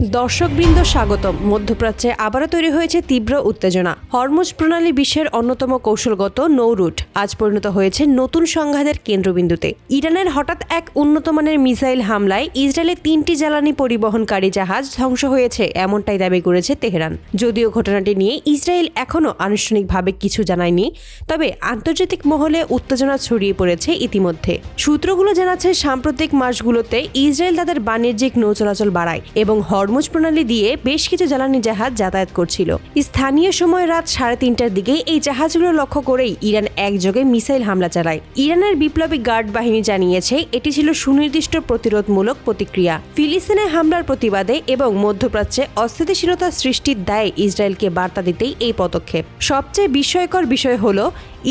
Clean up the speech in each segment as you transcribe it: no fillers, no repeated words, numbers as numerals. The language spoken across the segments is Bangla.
দর্শকবৃন্দ স্বাগতম। মধ্যপ্রাচ্যে আবারও তৈরি হয়েছে তীব্র উত্তেজনা। হরমুজ প্রণালী বিশ্বের অন্যতম কৌশলগত নৌরুট আজ পরিণত হয়েছে নতুন সংঘাতের কেন্দ্রবিন্দুতে। ইরানের হঠাৎ এক উন্নতমানের মিসাইল হামলায় ইসরায়েলের 3টি জ্বালানি পরিবহনকারী জাহাজ ধ্বংস হয়েছে, এমনটাই দাবি করেছে তেহরান। যদিও ঘটনাটি নিয়ে ইসরায়েল এখনও আনুষ্ঠানিকভাবে কিছু জানায়নি, তবে আন্তর্জাতিক মহলে উত্তেজনা ছড়িয়ে পড়েছে ইতিমধ্যে। সূত্রগুলো জানাচ্ছে সাম্প্রতিক মাসগুলোতে ইসরায়েল তাদের বাণিজ্যিক নৌ চলাচল বাড়ায় এবং হরমুজ প্রণালী দিয়ে বেশ কিছু জ্বালানি জাহাজ যাতায়াত করছিল। স্থানীয় সময় রাত 3:30টার দিকে এই জাহাজগুলো লক্ষ্য করেই ইরান একযোগে মিসাইল হামলা চালায়। ইরানের বিপ্লবী গার্ড বাহিনী জানিয়েছে এটি ছিল সুনির্দিষ্ট প্রতিরোধমূলক প্রতিক্রিয়া। ফিলিস্তিনে হামলার প্রতিবাদে এবং মধ্যপ্রাচ্যে অস্থিতিশীলতা সৃষ্টির দায়ে ইসরায়েলকে বার্তা দিতেই এই পদক্ষেপ। সবচেয়ে বিস্ময়কর বিষয় হলো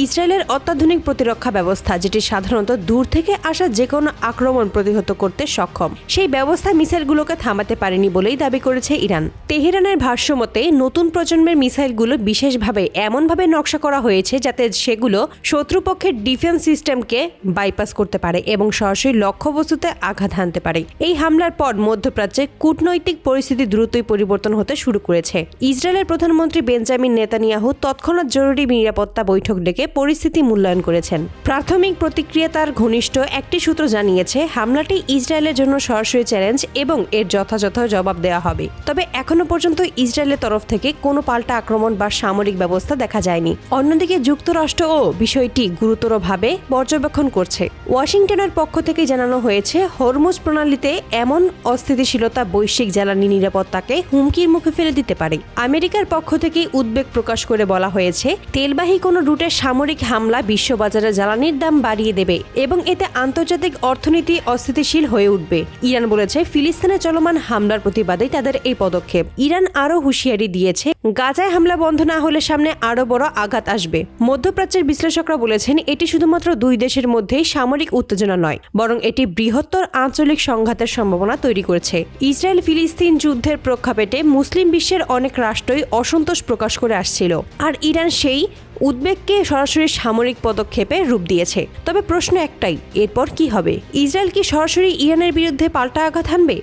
ইসরায়েলের অত্যাধুনিক প্রতিরক্ষা ব্যবস্থা, যেটি সাধারণত দূর থেকে আসা যে কোনো আক্রমণ প্রতিহত করতে সক্ষম। সেই ব্যবস্থা মিসাইলগুলোকে থামাতে পারেনি বলেই দাবি করেছে ইরান। তেহরানের ভাষ্যমতে নতুন প্রজন্মের মিসাইলগুলো বিশেষভাবে এমনভাবে নকশা করা হয়েছে যাতে সেগুলো শত্রুপক্ষের ডিফেন্স সিস্টেমকে বাইপাস করতে পারে এবং সরাসরি লক্ষ্যবস্তুতে আঘাত হানতে পারে। এই হামলার পর মধ্যপ্রাচ্যে কূটনৈতিক পরিস্থিতি দ্রুতই পরিবর্তন হতে শুরু করেছে। ইসরায়েলের প্রধানমন্ত্রী বেঞ্জামিন নেতানিয়াহু তৎক্ষণাৎ জরুরি নিরাপত্তা বৈঠক ডেকে পরিস্থিতি মূল্যায়ন করেছেন। প্রাথমিক প্রতিক্রিয়া তার ঘনিষ্ঠ একটি সূত্র জানিয়েছে হামলাটি ইসরায়েলের জন্য সরাসরি চ্যালেঞ্জ এবং এর যথাযথ জবাব দেওয়া হবে। তবে এখনো পর্যন্ত ইসরায়েলের তরফ থেকে কোনো পাল্টা আক্রমণ বা সামরিক ব্যবস্থা দেখা যায়নি। অন্যদিকে যুক্তরাষ্ট্রও বিষয়টি গুরুতরভাবে পর্যবেক্ষণ করছে। ওয়াশিংটনের পক্ষ থেকে জানানো হয়েছে হরমুজ প্রণালীতে এমন অস্থিতিশীলতা বৈশ্বিক জ্বালানি নিরাপত্তাকে হুমকির মুখে ফেলে দিতে পারে। আমেরিকার পক্ষ থেকে উদ্বেগ প্রকাশ করে বলা হয়েছে তেলবাহী কোনো রুটে সামরিক হামলা বিশ্ববাজারে জ্বালানির দাম বাড়িয়ে দেবে এবং এতে আন্তর্জাতিক অর্থনীতি অস্থিতিশীল হয়ে উঠবে। ইরান বলেছে ফিলিস্তিনে চলমান হামলার প্রতিবাদেই তাদের এই পদক্ষেপ। ইরান আরও হুঁশিয়ারি দিয়েছে গাজায় হামলা বন্ধ না হলে সামনে আরও বড় আঘাত আসবে। মধ্যপ্রাচ্যের বিশ্লেষকরা বলেছেন এটি শুধুমাত্র দুই দেশের মধ্যেই সামরিক উত্তেজনা নয়, বরং এটি বৃহত্তর আঞ্চলিক সংঘাতের সম্ভাবনা তৈরি করেছে। ইসরায়েল ফিলিস্তিন যুদ্ধের প্রেক্ষাপটে মুসলিম বিশ্বের অনেক রাষ্ট্রই অসন্তোষ প্রকাশ করে আসছিল, আর ইরান সেই উদ্বেগকে সরাসরি সামরিক পদক্ষেপে রূপ দিয়েছে। তবে প্রশ্ন একটাই, এরপর কি হবে? ইসরায়েল কি সরাসরি ইরানের বিরুদ্ধে পাল্টা আঘাত হানবে,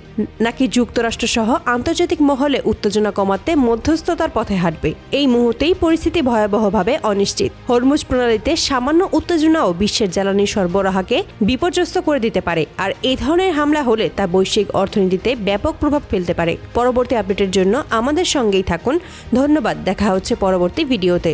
নাকি যুক্তরাষ্ট্র সহ আন্তর্জাতিক মহলে উত্তেজনা কমাতে মধ্যস্থতার পথে হাঁটবে? এই মুহূর্তেই পরিস্থিতি ভয়াবহভাবে অনিশ্চিত। হরমুজ প্রণালীতে সামান্য উত্তেজনাও বিশ্বের জ্বালানি সরবরাহকে বিপর্যস্ত করে দিতে পারে, আর এই ধরনের হামলা হলে তা বৈশ্বিক অর্থনীতিতে ব্যাপক প্রভাব ফেলতে পারে। পরবর্তী আপডেটের জন্য আমাদের সঙ্গেই থাকুন। ধন্যবাদ। দেখা হচ্ছে পরবর্তী ভিডিওতে।